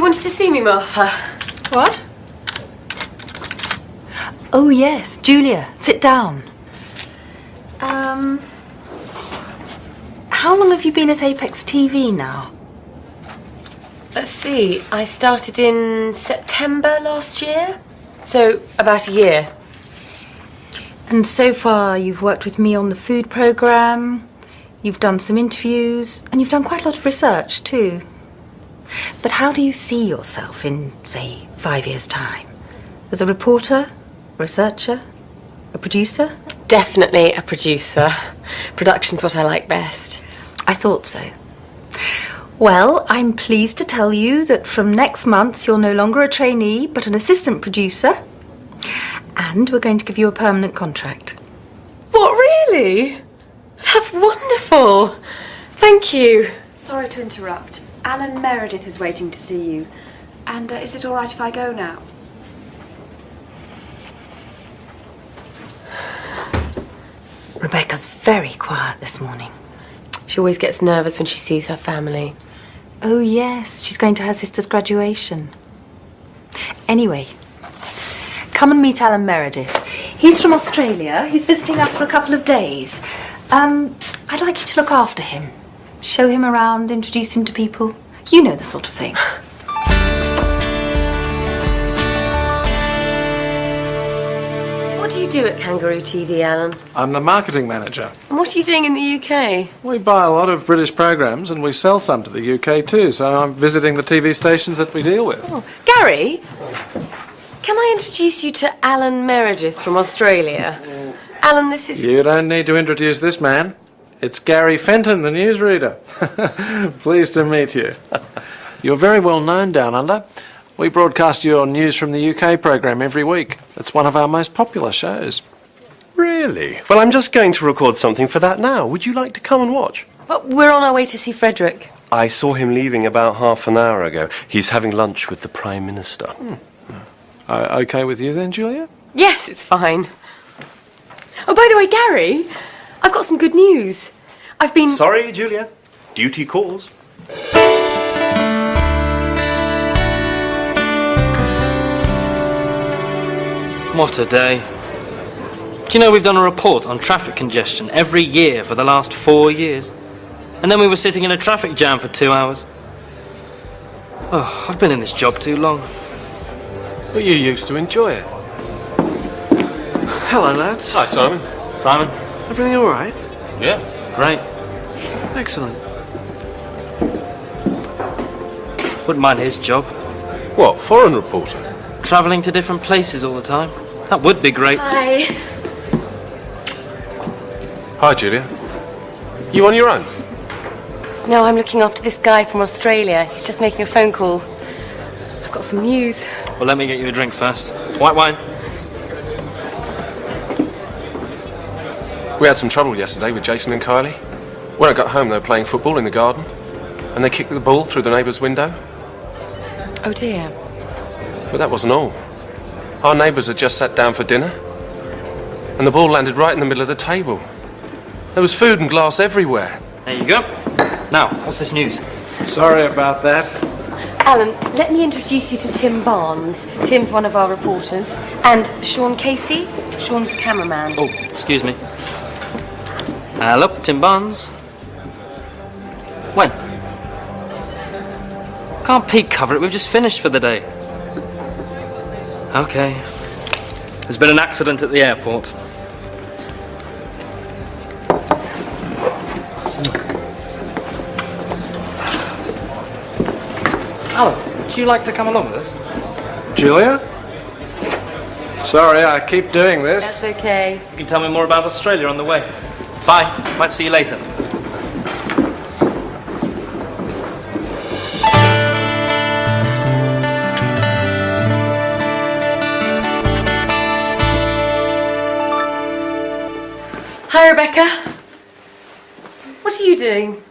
wanted to see me, Martha. What? Oh, yes, Julia, sit down. How long have you been at Apex TV now? Let's see, I started in September last year, so about a year. And so far you've worked with me on the food programme, you've done some interviews, and you've done quite a lot of research too. But how do you see yourself in, say, 5 years' time? As a reporter, researcher, a producer? Definitely a producer. Production's what I like best. I thought so. Well, I'm pleased to tell you that from next month you're no longer a trainee, but an assistant producer. And we're going to give you a permanent contract. What, really? That's wonderful. Thank you. Sorry to interrupt. Alan Meredith is waiting to see you. And is it all right if I go now? Rebecca's very quiet this morning. She always gets nervous when she sees her family. Oh, yes, she's going to her sister's graduation. Anyway, come and meet Alan Meredith. He's from Australia. He's visiting us for a couple of days. I'd like you to look after him. Show him around, introduce him to people. You know the sort of thing. What do you do at Kangaroo TV, Alan? I'm the marketing manager. And what are you doing in the UK? We buy a lot of British programs and we sell some to the UK too, so I'm visiting the TV stations that we deal with. Oh, Gary, can I introduce you to Alan Meredith from Australia? Alan, this is... You don't need to introduce this man. It's Gary Fenton, the newsreader. Pleased to meet you. You're very well known down under. We broadcast your news from the UK programme every week. It's one of our most popular shows. Really? Well, I'm just going to record something for that now. Would you like to come and watch? Well, we're on our way to see Frederick. I saw him leaving about half an hour ago. He's having lunch with the Prime Minister. Okay with you then, Julia? Yes, it's fine. Oh, by the way, Gary, I've got some good news. I've been... Sorry, Julia. Duty calls. What a day. Do you know we've done a report on traffic congestion every year for the last 4 years? And then we were sitting in a traffic jam for 2 hours. Oh, I've been in this job too long. But you used to enjoy it. Hello, lads. Hi, Simon. Simon? Everything all right? Yeah. Great. Excellent. Wouldn't mind his job. What, foreign reporter? Travelling to different places all the time. That would be great. Hi. Hi, Julia. You on your own? No, I'm looking after this guy from Australia. He's just making a phone call. I've got some news. Well, let me get you a drink first. White wine. We had some trouble yesterday with Jason and Kylie. When I got home, they were playing football in the garden, and they kicked the ball through the neighbour's window. Oh, dear. But that wasn't all. Our neighbours had just sat down for dinner, and the ball landed right in the middle of the table. There was food and glass everywhere. There you go. Now, what's this news? Sorry about that. Alan, let me introduce you to Tim Barnes. Tim's one of our reporters. And Sean Casey. Sean's a cameraman. Oh, excuse me. Hello, Tim Barnes. When? Can't peek cover it, we've just finished for the day. Okay. There's been an accident at the airport. Alan, would you like to come along with us? Julia? Sorry, I keep doing this. That's okay. You can tell me more about Australia on the way. Bye. Might see you later. Hi, Rebecca. What are you doing?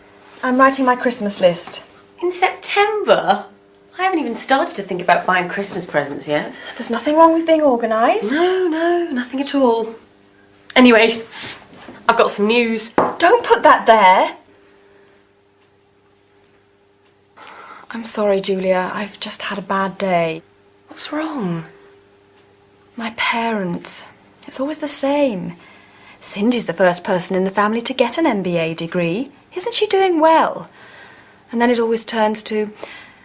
I'm writing my Christmas list. In September? I haven't even started to think about buying Christmas presents yet. There's nothing wrong with being organised. No, nothing at all. Anyway, I've got some news. Don't put that there. I'm sorry, Julia. I've just had a bad day. What's wrong? My parents. It's always the same. Cindy's the first person in the family to get an MBA degree. Isn't she doing well? And then it always turns to,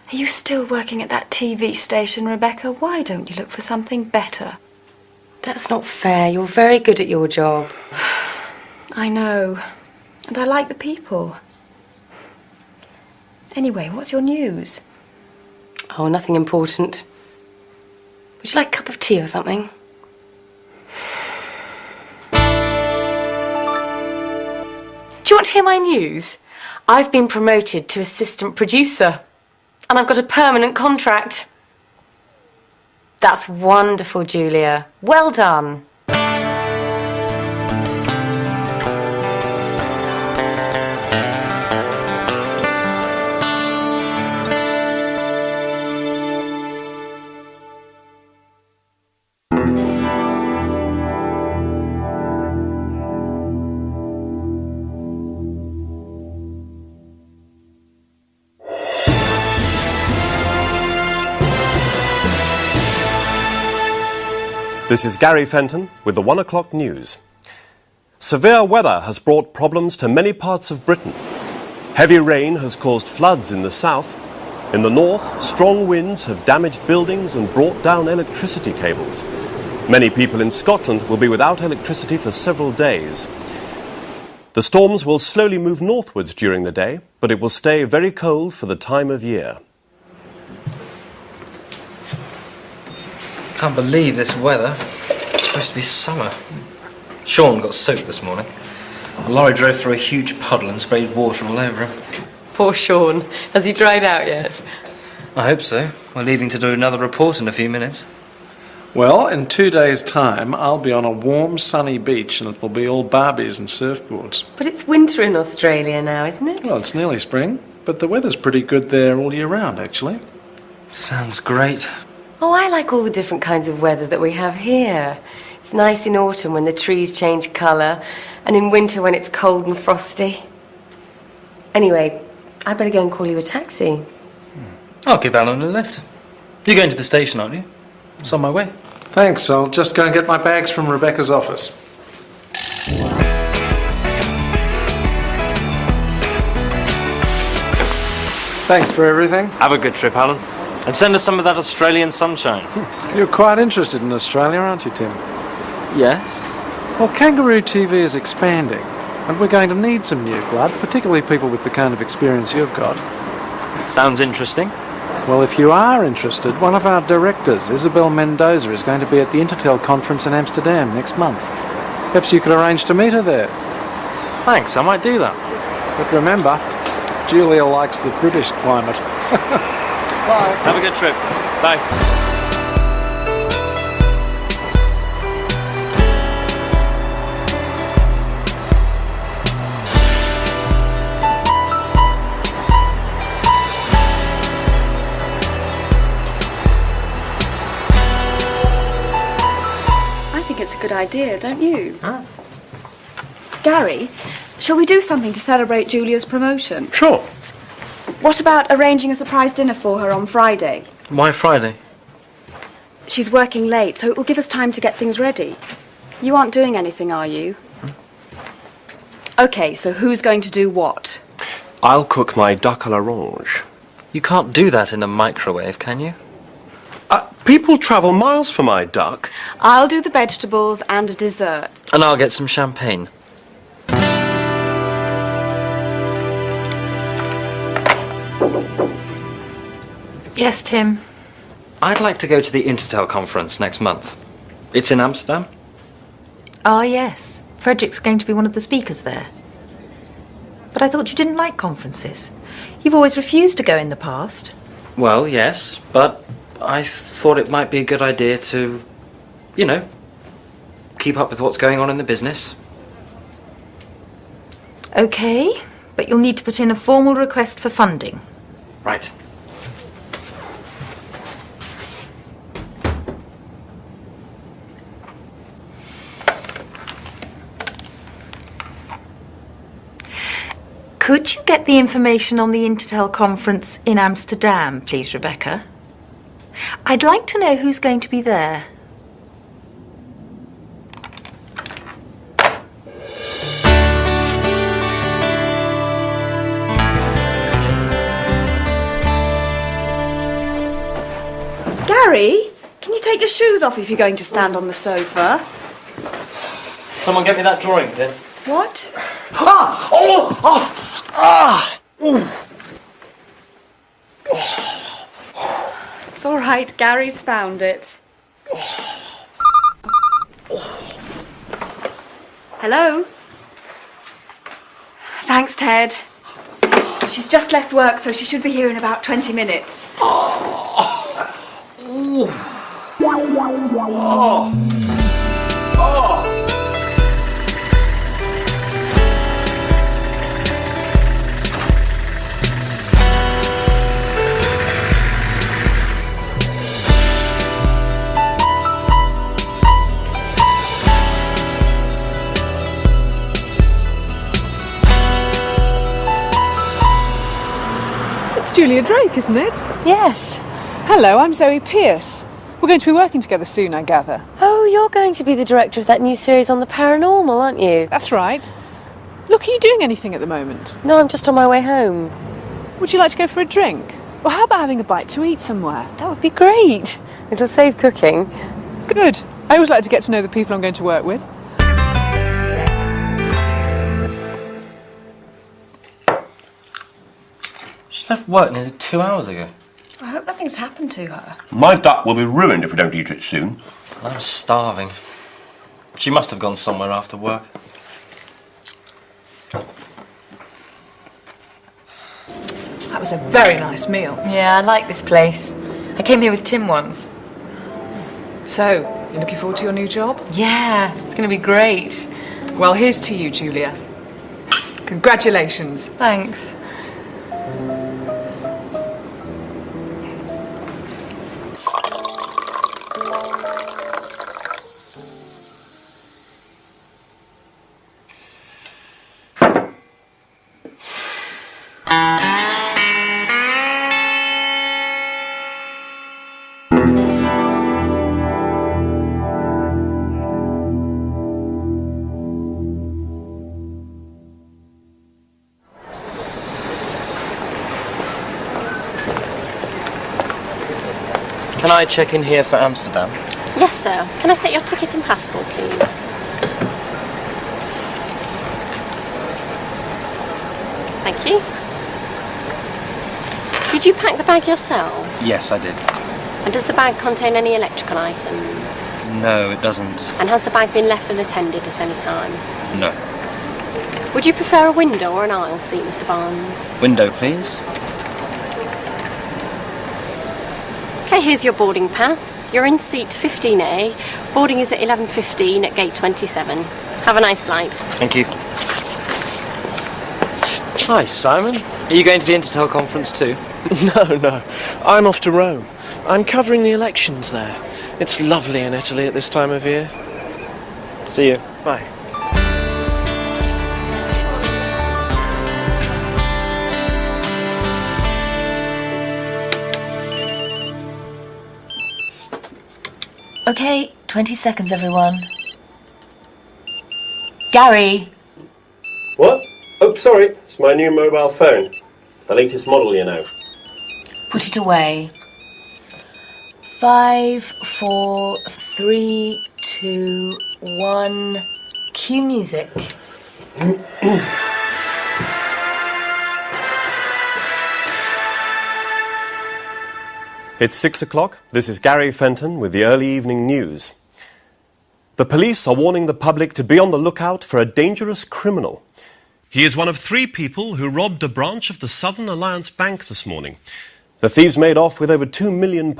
are you still working at that TV station, Rebecca? Why don't you look for something better? That's not fair. You're very good at your job. I know. And I like the people. Anyway, what's your news? Oh, nothing important. Would you like a cup of tea or something? Do you want to hear my news? I've been promoted to assistant producer. And I've got a permanent contract. That's wonderful, Julia. Well done. This is Gary Fenton with the 1 o'clock news. Severe weather has brought problems to many parts of Britain. Heavy rain has caused floods in the south. In the north, strong winds have damaged buildings and brought down electricity cables. Many people in Scotland will be without electricity for several days. The storms will slowly move northwards during the day, but it will stay very cold for the time of year. Can't believe this weather. It's supposed to be summer. Sean got soaked this morning. A lorry drove through a huge puddle and sprayed water all over him. Poor Sean. Has he dried out yet? I hope so. We're leaving to do another report in a few minutes. Well, in 2 days' time, I'll be on a warm, sunny beach and it will be all Barbies and surfboards. But it's winter in Australia now, isn't it? Well, it's nearly spring, but the weather's pretty good there all year round, actually. Sounds great. Oh, I like all the different kinds of weather that we have here. It's nice in autumn when the trees change colour, and in winter when it's cold and frosty. Anyway, I better go and call you a taxi. I'll give Alan a lift. You're going to the station, aren't you? It's on my way. Thanks, I'll just go and get my bags from Rebecca's office. Thanks for everything. Have a good trip, Alan. And send us some of that Australian sunshine. You're quite interested in Australia, aren't you, Tim? Yes? Well, Kangaroo TV is expanding, and we're going to need some new blood, particularly people with the kind of experience you've got. Sounds interesting. Well, if you are interested, one of our directors, Isabel Mendoza, is going to be at the Intertel conference in Amsterdam next month. Perhaps you could arrange to meet her there. Thanks, I might do that. But remember, Julia likes the British climate. Bye. Have a good trip. Bye. I think it's a good idea, don't you? Huh? Gary, shall we do something to celebrate Julia's promotion? Sure. What about arranging a surprise dinner for her on Friday? Why Friday? She's working late, so it will give us time to get things ready. You aren't doing anything, are you? OK, so who's going to do what? I'll cook my duck à l'orange. You can't do that in a microwave, can you? People travel miles for my duck. I'll do the vegetables and a dessert. And I'll get some champagne. Yes, Tim. I'd like to go to the Intertel conference next month. It's in Amsterdam. Ah, yes. Frederick's going to be one of the speakers there. But I thought you didn't like conferences. You've always refused to go in the past. Well, yes, but I thought it might be a good idea to, you know, keep up with what's going on in the business. OK, but you'll need to put in a formal request for funding. Right. Could you get the information on the Intertel conference in Amsterdam, please, Rebecca? I'd like to know who's going to be there. Gary, can you take your shoes off if you're going to stand on the sofa? Someone get me that drawing, then. What? It's all right, Gary's found it. Hello? Thanks, Ted. She's just left work, so she should be here in about 20 minutes. It's Julia Drake, isn't it? Yes. Hello, I'm Zoe Pierce. We're going to be working together soon, I gather. Oh, you're going to be the director of that new series on the paranormal, aren't you? That's right. Look, are you doing anything at the moment? No, I'm just on my way home. Would you like to go for a drink? Or how about having a bite to eat somewhere? That would be great. It'll save cooking. Good. I always like to get to know the people I'm going to work with. She left work nearly 2 hours ago. I hope nothing's happened to her. My duck will be ruined if we don't eat it soon. I'm starving. She must have gone somewhere after work. That was a very nice meal. Yeah, I like this place. I came here with Tim once. So, you looking forward to your new job? Yeah, it's going to be great. Well, here's to you, Julia. Congratulations. Thanks. Can I check in here for Amsterdam? Yes, sir. Can I take your ticket and passport, please? Thank you. Did you pack the bag yourself? Yes, I did. And does the bag contain any electrical items? No, it doesn't. And has the bag been left unattended at any time? No. Would you prefer a window or an aisle seat, Mr. Barnes? Window, please. Okay, here's your boarding pass. You're in seat 15A. Boarding is at 11:15 at gate 27. Have a nice flight. Thank you. Hi, Simon. Are you going to the Intertel conference too? No. I'm off to Rome. I'm covering the elections there. It's lovely in Italy at this time of year. See you. Bye. Okay, 20 seconds, everyone. Gary! What? Oh, sorry. It's my new mobile phone. The latest model, you know. Put it away. 5, 4, 3, 2, 1. Cue music. It's 6 o'clock. This is Gary Fenton with the early evening news. The police are warning the public to be on the lookout for a dangerous criminal. He is one of 3 people who robbed a branch of the Southern Alliance Bank this morning. The thieves made off with over £2 million.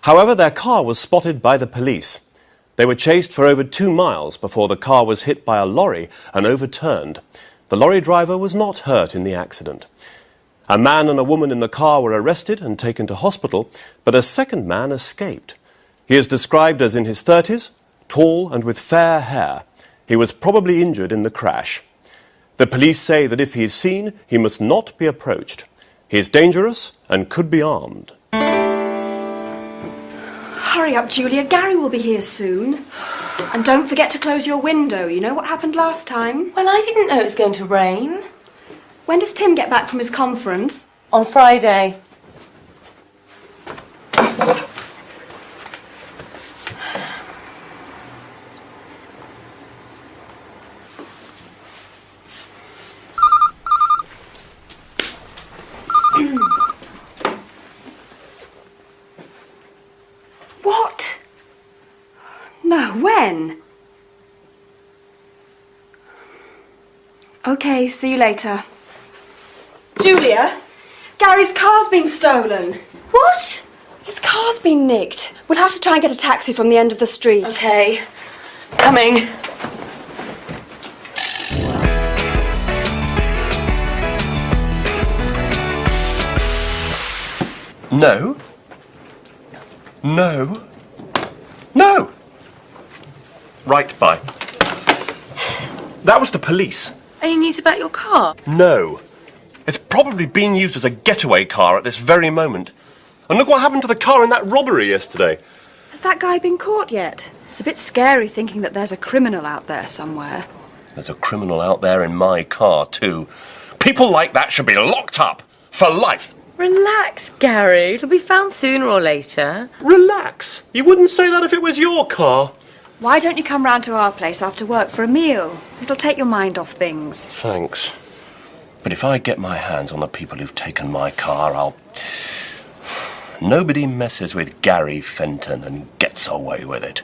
However, their car was spotted by the police. They were chased for over 2 miles before the car was hit by a lorry and overturned. The lorry driver was not hurt in the accident. A man and a woman in the car were arrested and taken to hospital, but a second man escaped. He is described as in his 30s, tall and with fair hair. He was probably injured in the crash. The police say that if he is seen, he must not be approached. He is dangerous and could be armed. Hurry up, Julia. Gary will be here soon. And don't forget to close your window. You know what happened last time? Well, I didn't know it was going to rain. When does Tim get back from his conference? On Friday. What? No, when? Okay, see you later. Julia, Gary's car's been stolen. What? His car's been nicked. We'll have to try and get a taxi from the end of the street. Okay. Coming. No. No. No! Right, bye. That was the police. Any news about your car? No. It's probably being used as a getaway car at this very moment. And look what happened to the car in that robbery yesterday. Has that guy been caught yet? It's a bit scary thinking that there's a criminal out there somewhere. There's a criminal out there in my car, too. People like that should be locked up for life. Relax, Gary. It'll be found sooner or later. Relax? You wouldn't say that if it was your car. Why don't you come round to our place after work for a meal? It'll take your mind off things. Thanks. But if I get my hands on the people who've taken my car, I'll... Nobody messes with Gary Fenton and gets away with it.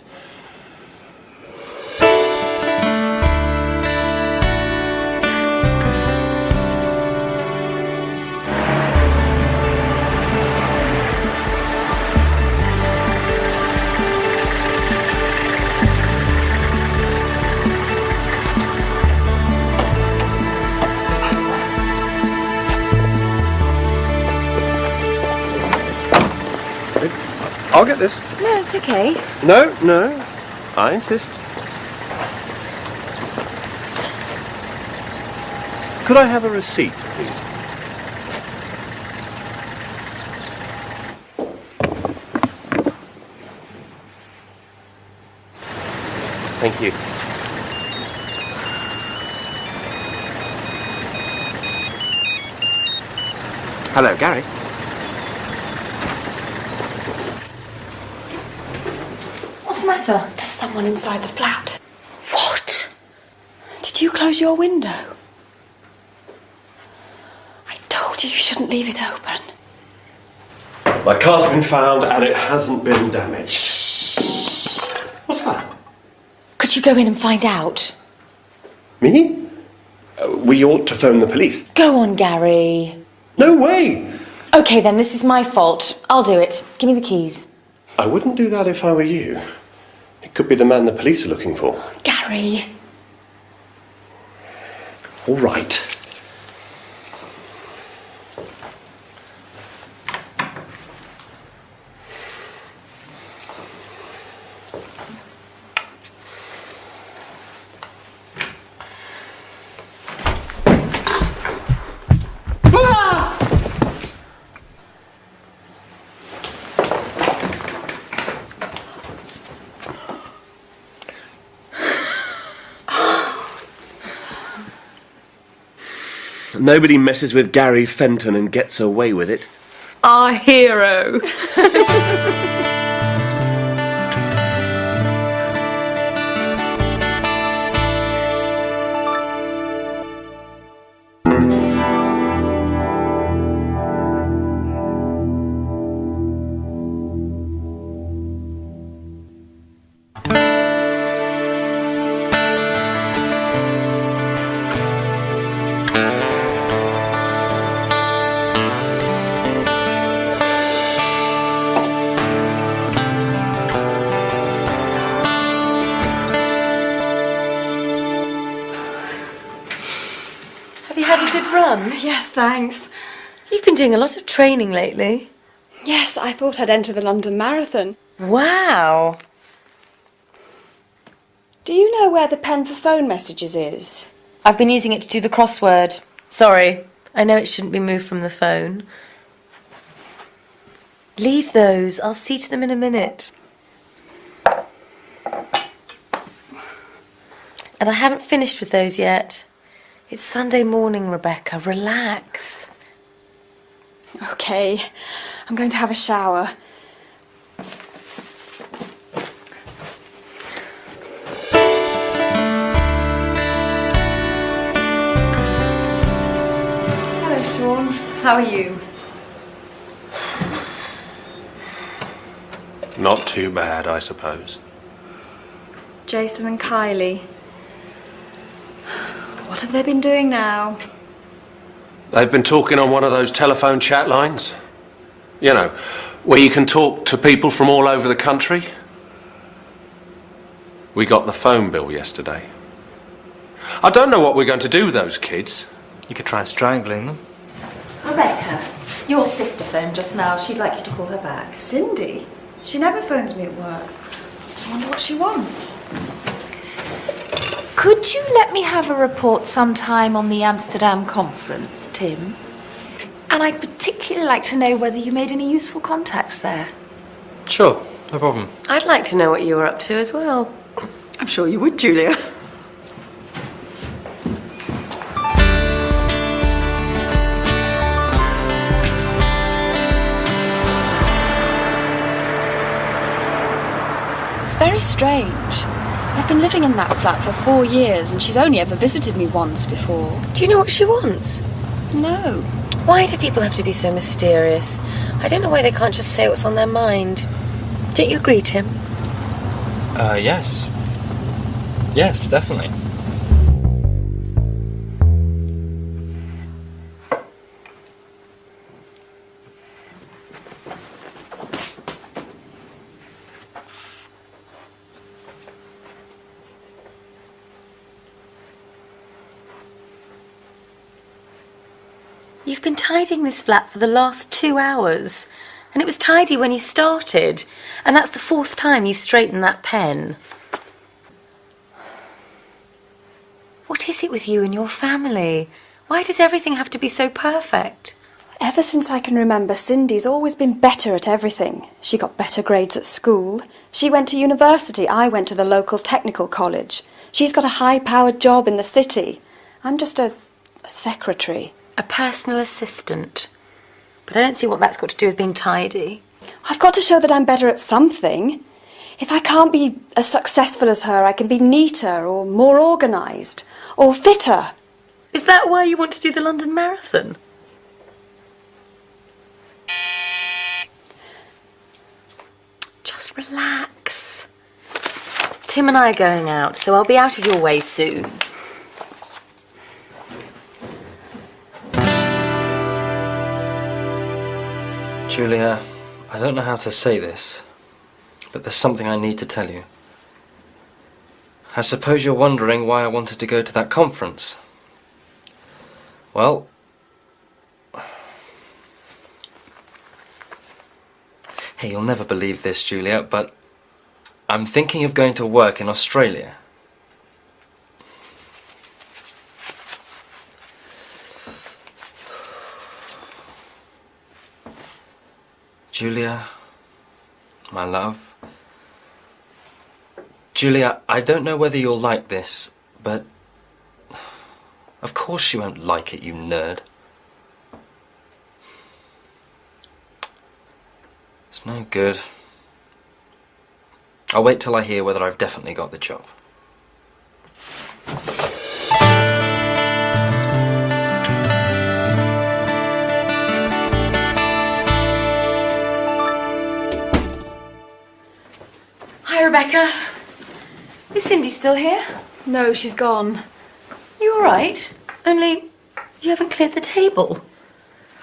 I'll get this. No, it's okay. No, no. I insist. Could I have a receipt, please? Thank you. Hello, Gary. What's the matter? There's someone inside the flat. What? Did you close your window? I told you shouldn't leave it open. My car's been found and it hasn't been damaged. Shh. What's that? Could you go in and find out? Me? We ought to phone the police. Go on, Gary. No way! Okay, then, this is my fault. I'll do it. Give me the keys. I wouldn't do that if I were you. It could be the man the police are looking for. Gary. All right. Nobody messes with Gary Fenton and gets away with it. Our hero. Yes, thanks. You've been doing a lot of training lately. Yes, I thought I'd enter the London Marathon. Wow. Do you know where the pen for phone messages is? I've been using it to do the crossword. Sorry. I know it shouldn't be moved from the phone. Leave those. I'll see to them in a minute. And I haven't finished with those yet. It's Sunday morning, Rebecca. Relax. OK, I'm going to have a shower. Hello, Sean. How are you? Not too bad, I suppose. Jason and Kylie. What have they been doing now? They've been talking on one of those telephone chat lines. You know, where you can talk to people from all over the country. We got the phone bill yesterday. I don't know what we're going to do with those kids. You could try strangling them. Rebecca, your sister phoned just now. She'd like you to call her back. Cindy? She never phones me at work. I wonder what she wants. Could you let me have a report sometime on the Amsterdam conference, Tim? And I'd particularly like to know whether you made any useful contacts there. Sure, no problem. I'd like to know what you were up to as well. I'm sure you would, Julia. It's very strange. I've been living in that flat for 4 years and she's only ever visited me once before. Do you know what she wants? No. Why do people have to be so mysterious? I don't know why they can't just say what's on their mind. Don't you agree, Tim? Yes. Yes, definitely. You've been tidying this flat for the last 2 hours. And it was tidy when you started. And that's the 4th time you've straightened that pen. What is it with you and your family? Why does everything have to be so perfect? Ever since I can remember, Cindy's always been better at everything. She got better grades at school. She went to university. I went to the local technical college. She's got a high-powered job in the city. I'm just a secretary. A personal assistant. But I don't see what that's got to do with being tidy. I've got to show that I'm better at something. If I can't be as successful as her, I can be neater or more organised or fitter. Is that why you want to do the London Marathon? Just relax. Tim and I are going out, so I'll be out of your way soon. Julia, I don't know how to say this, but there's something I need to tell you. I suppose you're wondering why I wanted to go to that conference. Well, hey, you'll never believe this, Julia, but I'm thinking of going to work in Australia. Julia, my love. Julia, I don't know whether you'll like this, but of course you won't like it, you nerd. It's no good. I'll wait till I hear whether I've definitely got the job. Hi, Rebecca. Is Cindy still here? No, she's gone. You all right? Only you haven't cleared the table.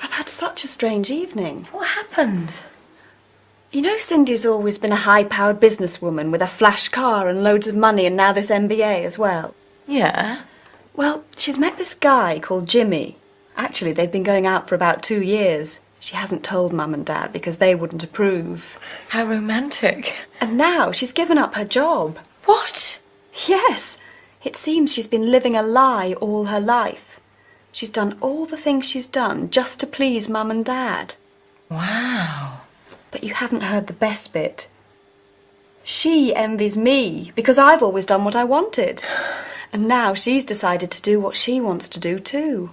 I've had such a strange evening. What happened? You know, Cindy's always been a high-powered businesswoman with a flash car and loads of money and now this MBA as well. Yeah? Well, she's met this guy called Jimmy. Actually, they've been going out for about 2 years. She hasn't told Mum and Dad because they wouldn't approve. How romantic. And now she's given up her job. What? Yes. It seems she's been living a lie all her life. She's done all the things she's done just to please Mum and Dad. Wow. But you haven't heard the best bit. She envies me because I've always done what I wanted. And now she's decided to do what she wants to do too.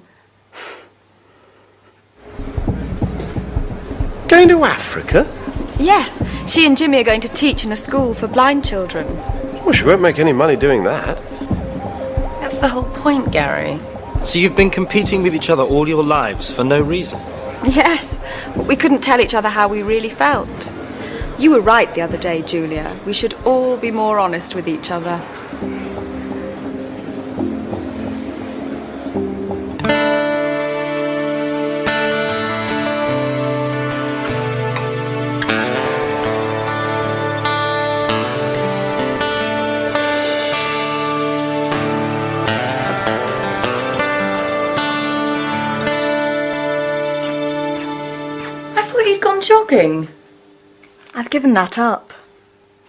Going to Africa? Yes, she and Jimmy are going to teach in a school for blind children. Well, she won't make any money doing that. That's the whole point, Gary. So you've been competing with each other all your lives for no reason? Yes, but we couldn't tell each other how we really felt. You were right the other day, Julia. We should all be more honest with each other. Jogging? I've given that up.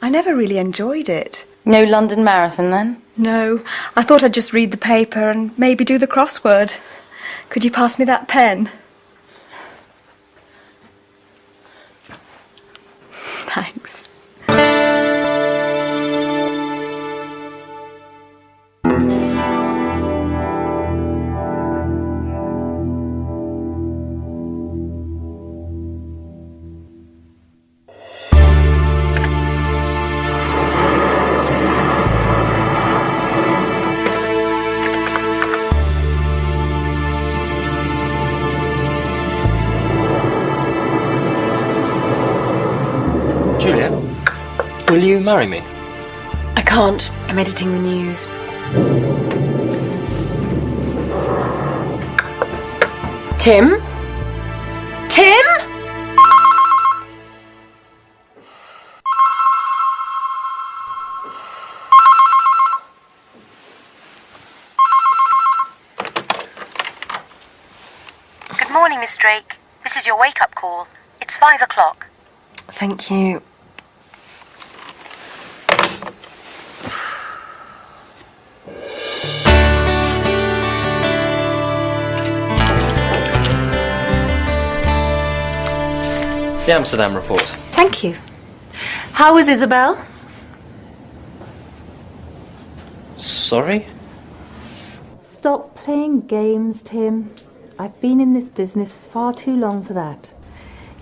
I never really enjoyed it. No London Marathon, then? No, I thought I'd just read the paper and maybe do the crossword. Could you pass me that pen? Thanks. Julia, will you marry me? I can't. I'm editing the news. Tim? Tim? Good morning, Miss Drake. This is your wake-up call. It's 5 o'clock. Thank you. The Amsterdam report. Thank you. How was Isabel? Sorry? Stop playing games, Tim. I've been in this business far too long for that.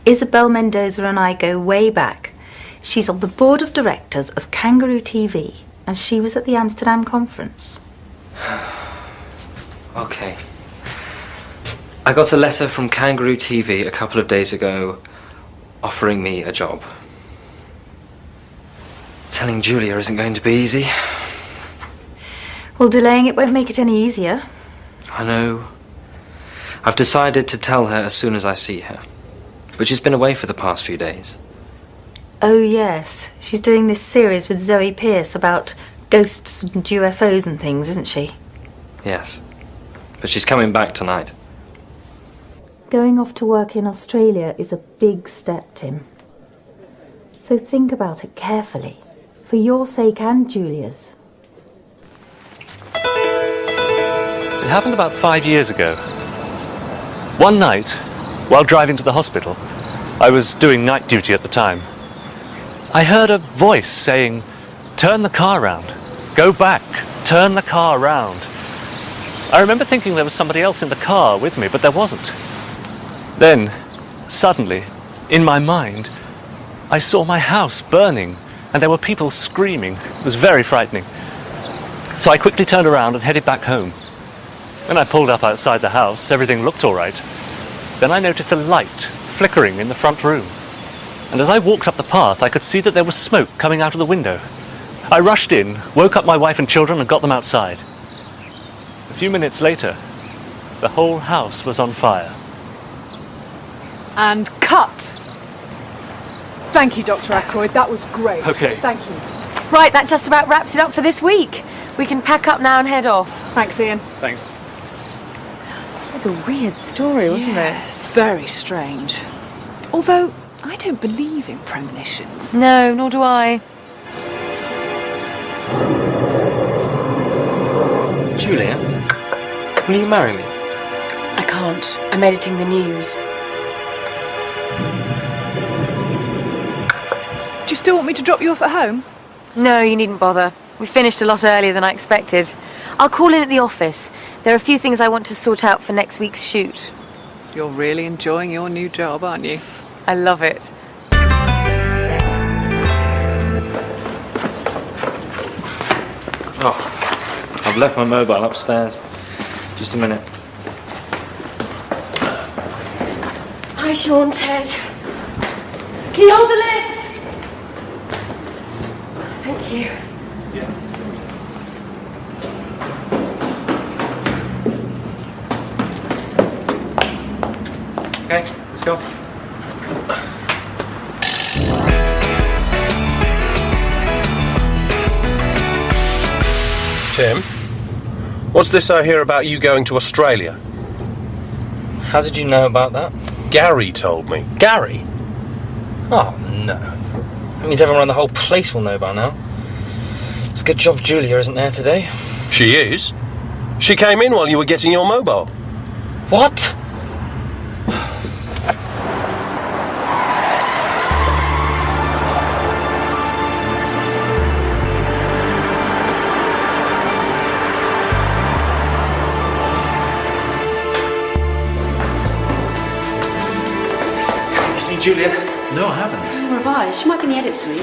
Isabel Mendoza and I go way back. She's on the board of directors of Kangaroo TV, and she was at the Amsterdam conference. Okay. I got a letter from Kangaroo TV a couple of days ago offering me a job. Telling Julia isn't going to be easy. Well, delaying it won't make it any easier. I know. I've decided to tell her as soon as I see her. But she's been away for the past few days. Oh, yes. She's doing this series with Zoe Pierce about ghosts and UFOs and things, isn't she? Yes. But she's coming back tonight. Going off to work in Australia is a big step, Tim. So think about it carefully, for your sake and Julia's. It happened about 5 years ago. One night, while driving to the hospital, I was doing night duty at the time, I heard a voice saying, "Turn the car round. Go back. Turn the car round." I remember thinking there was somebody else in the car with me, but there wasn't. Then, suddenly, in my mind, I saw my house burning, and there were people screaming. It was very frightening. So I quickly turned around and headed back home. When I pulled up outside the house, everything looked all right. Then I noticed a light flickering in the front room. And as I walked up the path, I could see that there was smoke coming out of the window. I rushed in, woke up my wife and children, and got them outside. A few minutes later, the whole house was on fire. And cut! Thank you, Dr. Ackroyd. That was great. Okay. Thank you. Right, that just about wraps it up for this week. We can pack up now and head off. Thanks, Ian. Thanks. It was a weird story, wasn't it? It's very strange. Although, I don't believe in premonitions. No, nor do I. Julia, will you marry me? I can't. I'm editing the news. Do you still want me to drop you off at home? No, you needn't bother. We finished a lot earlier than I expected. I'll call in at the office. There are a few things I want to sort out for next week's shoot. You're really enjoying your new job, aren't you? I love it. Oh, I've left my mobile upstairs. Just a minute. Hi, Sean, Ted. Can you hold the lift? Thank you. Okay, let's go. Tim, what's this I hear about you going to Australia? How did you know about that? Gary told me. Gary? Oh, no. That means everyone around the whole place will know by now. It's a good job Julia isn't there today. She is? She came in while you were getting your mobile. What? You seen Julia? No, I haven't. Nor have I. She might be in the edit suite.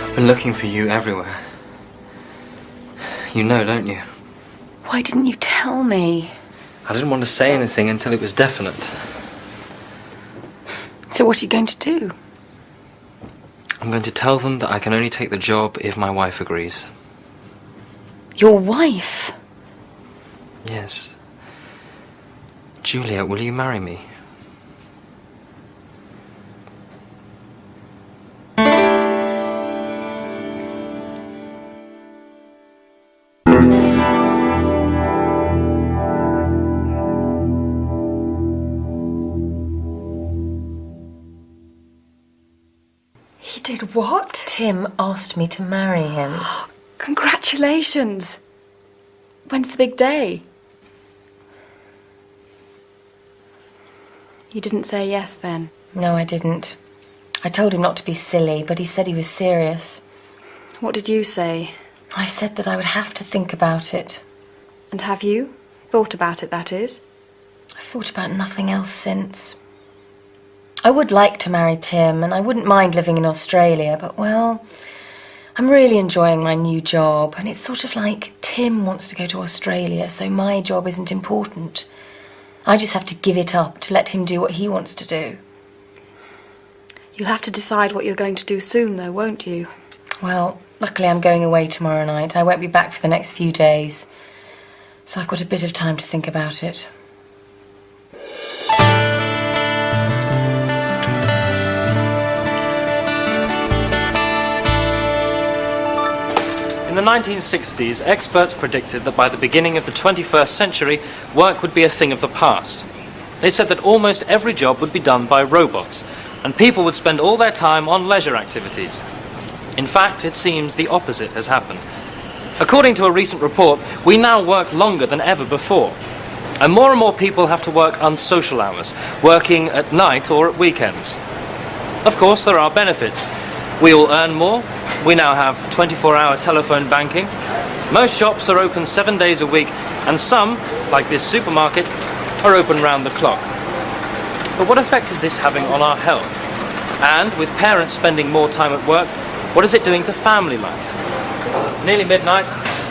I've been looking for you everywhere. You know, don't you? Why didn't you tell me? I didn't want to say anything until it was definite. So what are you going to do? I'm going to tell them that I can only take the job if my wife agrees. Your wife? Yes. Julia, will you marry me? He did what? Tim asked me to marry him. Congratulations. When's the big day? You didn't say yes then? No, I didn't. I told him not to be silly, but he said he was serious. What did you say? I said that I would have to think about it. And have you? Thought about it, that is? I've thought about nothing else since. I would like to marry Tim, and I wouldn't mind living in Australia, but, well, I'm really enjoying my new job, and it's sort of like Tim wants to go to Australia, so my job isn't important. I just have to give it up to let him do what he wants to do. You'll have to decide what you're going to do soon, though, won't you? Well, luckily I'm going away tomorrow night. I won't be back for the next few days, so I've got a bit of time to think about it. In the 1960s, experts predicted that by the beginning of the 21st century, work would be a thing of the past. They said that almost every job would be done by robots, and people would spend all their time on leisure activities. In fact, it seems the opposite has happened. According to a recent report, we now work longer than ever before. And more people have to work unsocial hours, working at night or at weekends. Of course, there are benefits. We all earn more. We now have 24-hour telephone banking. Most shops are open 7 days a week, and some, like this supermarket, are open round the clock. But what effect is this having on our health? And with parents spending more time at work, what is it doing to family life? It's nearly midnight,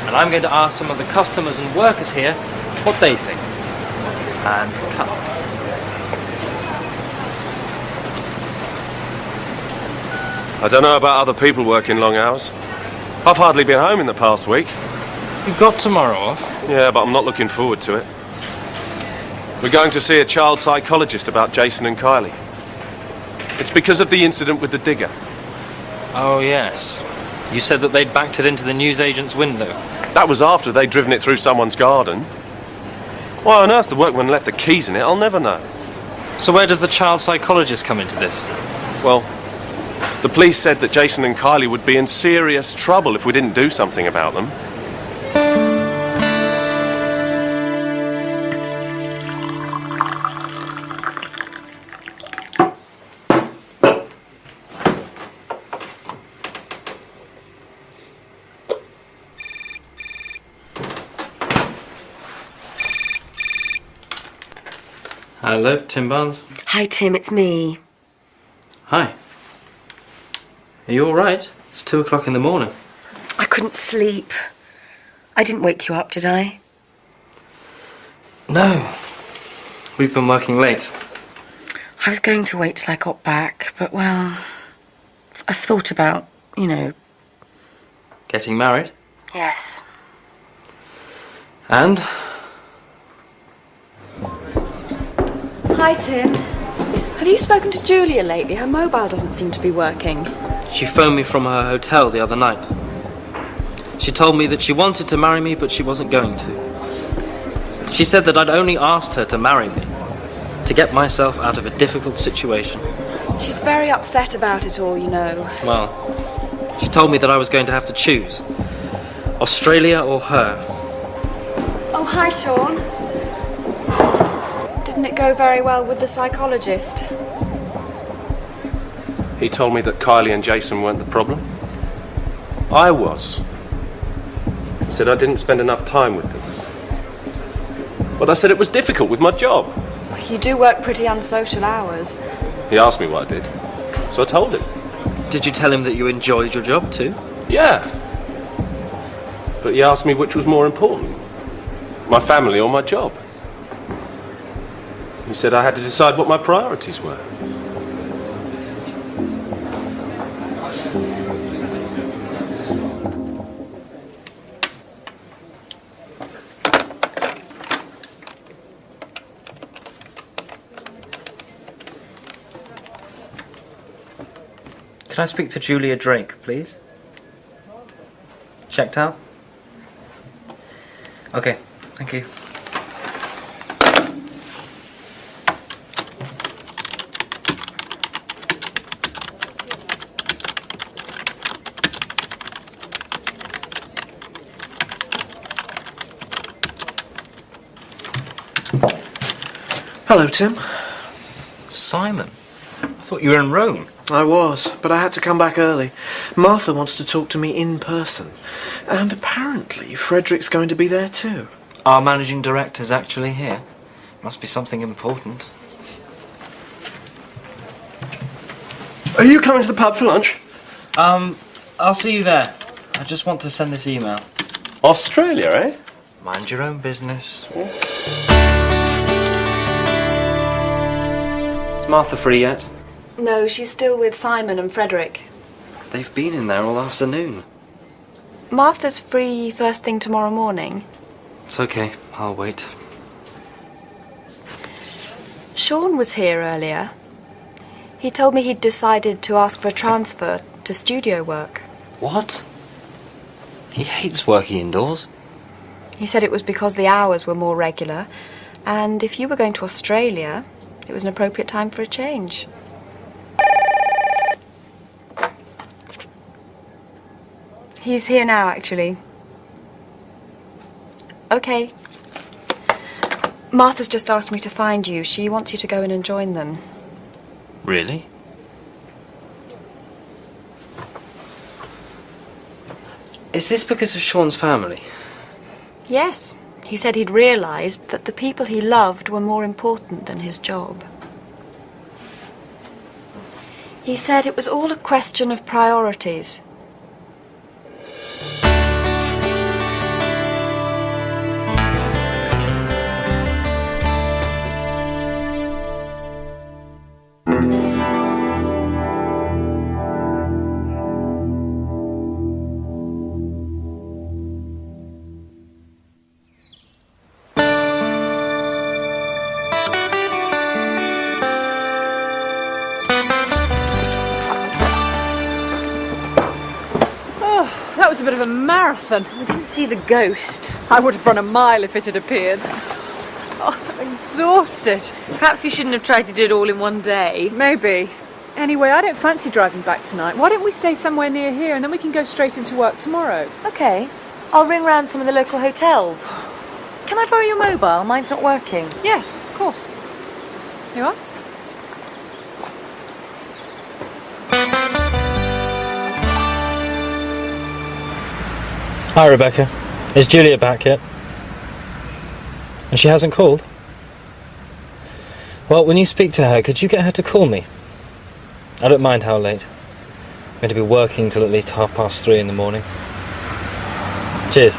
and I'm going to ask some of the customers and workers here what they think. And cut. I don't know about other people working long hours. I've hardly been home in the past week. You've got tomorrow off? Yeah, but I'm not looking forward to it. We're going to see a child psychologist about Jason and Kylie. It's because of the incident with the digger. Oh, yes. You said that they'd backed it into the newsagent's window. That was after they'd driven it through someone's garden. Why on earth the workman left the keys in it, I'll never know. So where does the child psychologist come into this? Well, the police said that Jason and Kylie would be in serious trouble if we didn't do something about them. Hello, Tim Barnes. Hi, Tim, it's me. Hi. Are you all right? It's 2 o'clock in the morning. I couldn't sleep. I didn't wake you up, did I? No. We've been working late. I was going to wait till I got back, but, well, I've thought about, Getting married? Yes. And? Hi, Tim. Have you spoken to Julia lately? Her mobile doesn't seem to be working. She phoned me from her hotel the other night. She told me that she wanted to marry me, but she wasn't going to. She said that I'd only asked her to marry me, to get myself out of a difficult situation. She's very upset about it all, Well, she told me that I was going to have to choose. Australia or her. Oh, hi, Sean. Didn't it go very well with the psychologist? He told me that Kylie and Jason weren't the problem. I was. He said I didn't spend enough time with them. But I said it was difficult with my job. You do work pretty unsocial hours. He asked me what I did, so I told him. Did you tell him that you enjoyed your job too? Yeah. But he asked me which was more important, my family or my job. He said I had to decide what my priorities were. Can I speak to Julia Drake, please? Checked out? Okay, thank you. Hello, Tim. Simon, I thought you were in Rome. I was, but I had to come back early. Martha wants to talk to me in person. And apparently Frederick's going to be there too. Our managing director's actually here. Must be something important. Are you coming to the pub for lunch? I'll see you there. I just want to send this email. Australia, eh? Mind your own business. Is Martha free yet? No, she's still with Simon and Frederick. They've been in there all afternoon. Martha's free first thing tomorrow morning. It's okay, I'll wait. Sean was here earlier. He told me he'd decided to ask for a transfer to studio work. What? He hates working indoors. He said it was because the hours were more regular, and if you were going to Australia, it was an appropriate time for a change. He's here now, actually. Okay. Martha's just asked me to find you. She wants you to go in and join them. Really? Is this because of Sean's family? Yes. He said he'd realised that the people he loved were more important than his job. He said it was all a question of priorities. was a bit of a marathon. We didn't see the ghost. I would have run a mile if it had appeared. Oh, I'm exhausted. Perhaps you shouldn't have tried to do it all in one day. Maybe. Anyway, I don't fancy driving back tonight. Why don't we stay somewhere near here and then we can go straight into work tomorrow? Okay. I'll ring round some of the local hotels. Can I borrow your mobile? Mine's not working. Yes, of course. Here you are. Hi, Rebecca. Is Julia back yet? And she hasn't called? Well, when you speak to her, could you get her to call me? I don't mind how late. I'm going to be working till at least 3:30 in the morning. Cheers.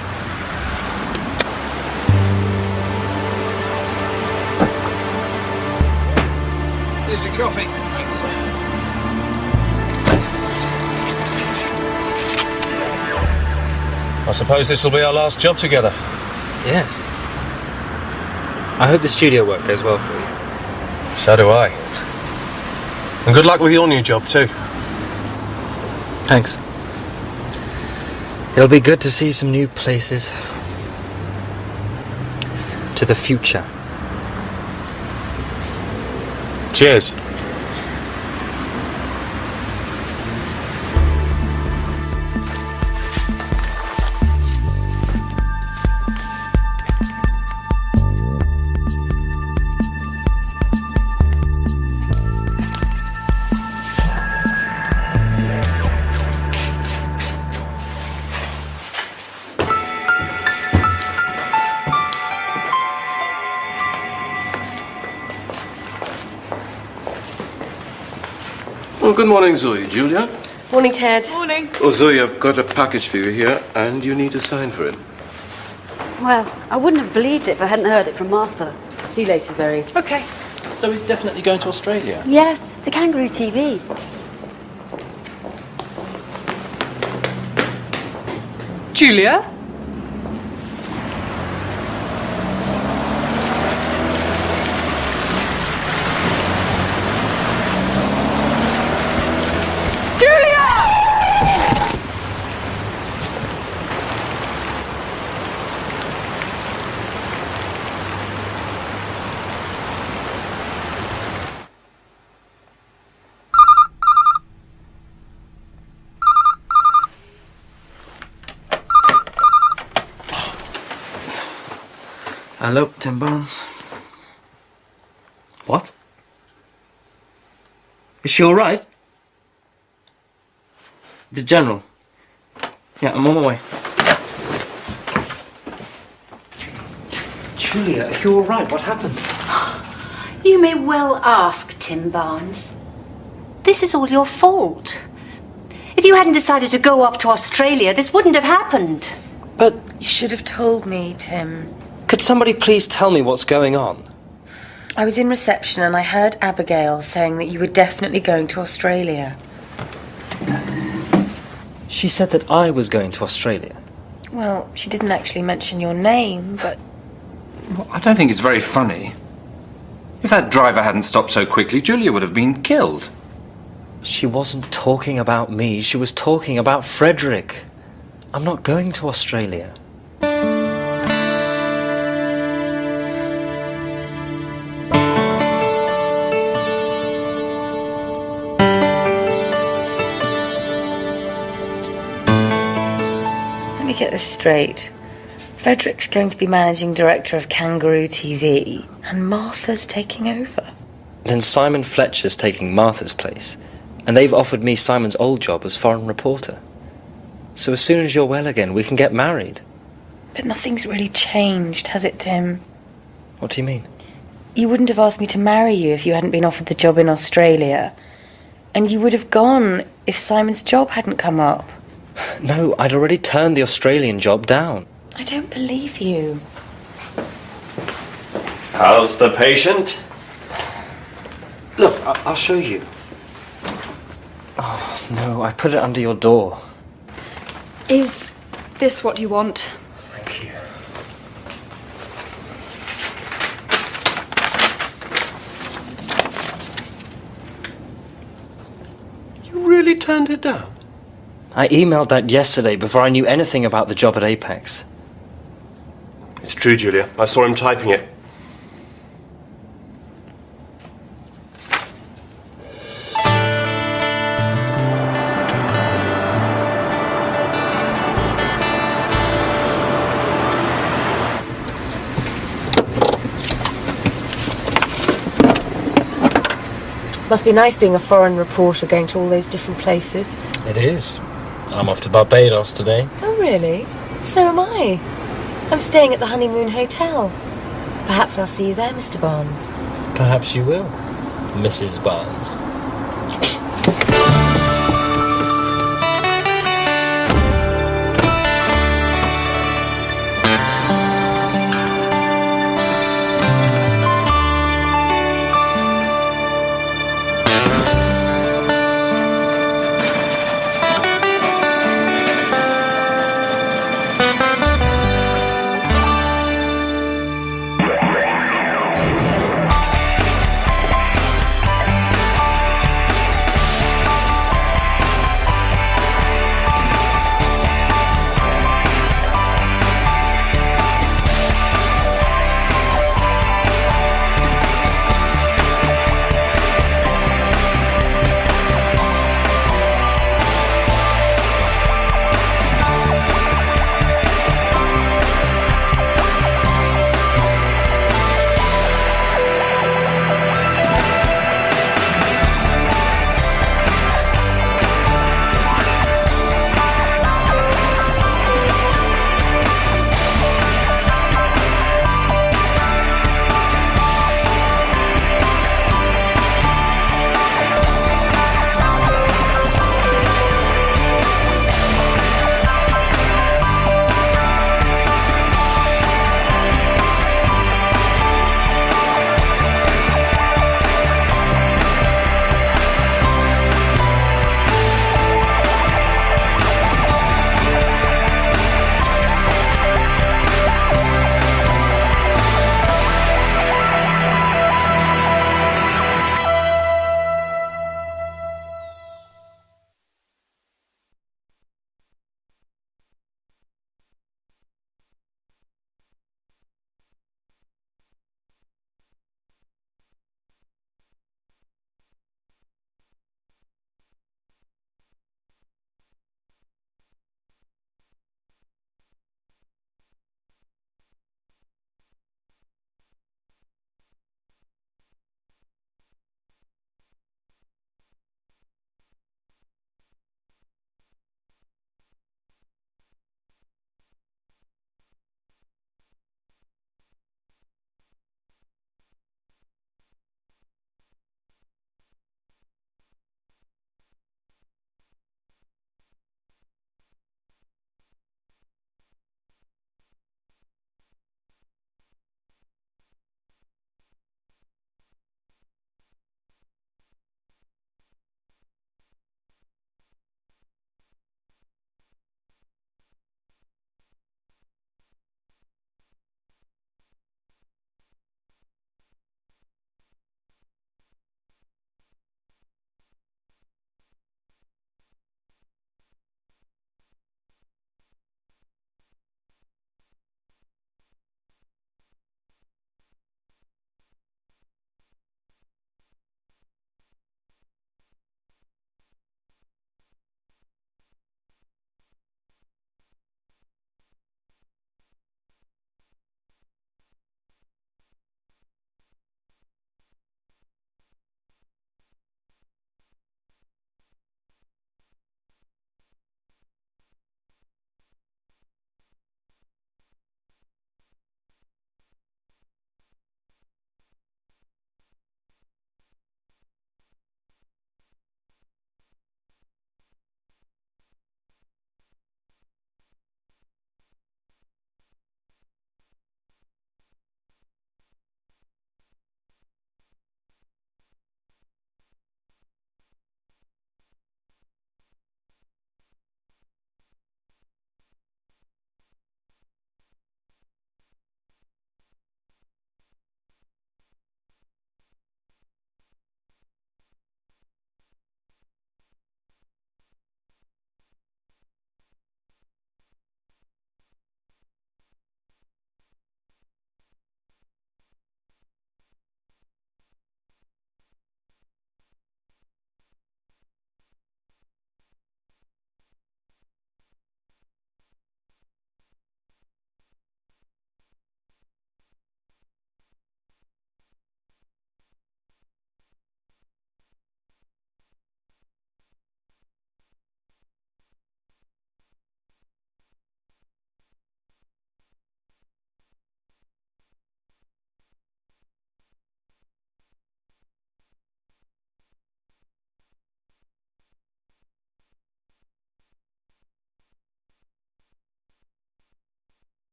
Here's your coffee. Thanks. I suppose this will be our last job together. Yes. I hope the studio work goes well for you. So do I. And good luck with your new job too. Thanks. It'll be good to see some new places. To the future. Cheers. Well, good morning, Zoe. Julia? Morning, Ted. Morning. Oh, Zoe, I've got a package for you here, and you need to sign for it. Well, I wouldn't have believed it if I hadn't heard it from Martha. See you later, Zoe. Okay. So he's definitely going to Australia? Yes, to Kangaroo TV. Julia? Hello, Tim Barnes. What? Is she all right? The General. Yeah, I'm on my way. Julia, are you all right? What happened? You may well ask, Tim Barnes. This is all your fault. If you hadn't decided to go off to Australia, this wouldn't have happened. But You should have told me, Tim. could somebody please tell me what's going on? I was in reception and I heard Abigail saying that you were definitely going to Australia. She said that I was going to Australia. Well, she didn't actually mention your name, but... Well, I don't think it's very funny. If that driver hadn't stopped so quickly, Julia would have been killed. She wasn't talking about me. She was talking about Frederick. I'm not going to Australia. Let me get this straight. Frederick's going to be managing director of Kangaroo TV, and Martha's taking over. Then Simon Fletcher's taking Martha's place, and they've offered me Simon's old job as foreign reporter. So as soon as you're well again, we can get married. But nothing's really changed, has it, Tim? What do you mean? You wouldn't have asked me to marry you if you hadn't been offered the job in Australia. And you would have gone if Simon's job hadn't come up. No, I'd already turned the Australian job down. I don't believe you. How's the patient? Look, I'll show you. Oh, no, I put it under your door. Is this what you want? Thank you. You really turned it down? I emailed that yesterday before I knew anything about the job at Apex. It's true, Julia. I saw him typing it. Must be nice being a foreign reporter going to all those different places. It is. I'm off to Barbados today. Oh, really? So am I. I'm staying at the Honeymoon Hotel. Perhaps I'll see you there, Mr. Barnes. Perhaps you will, Mrs. Barnes.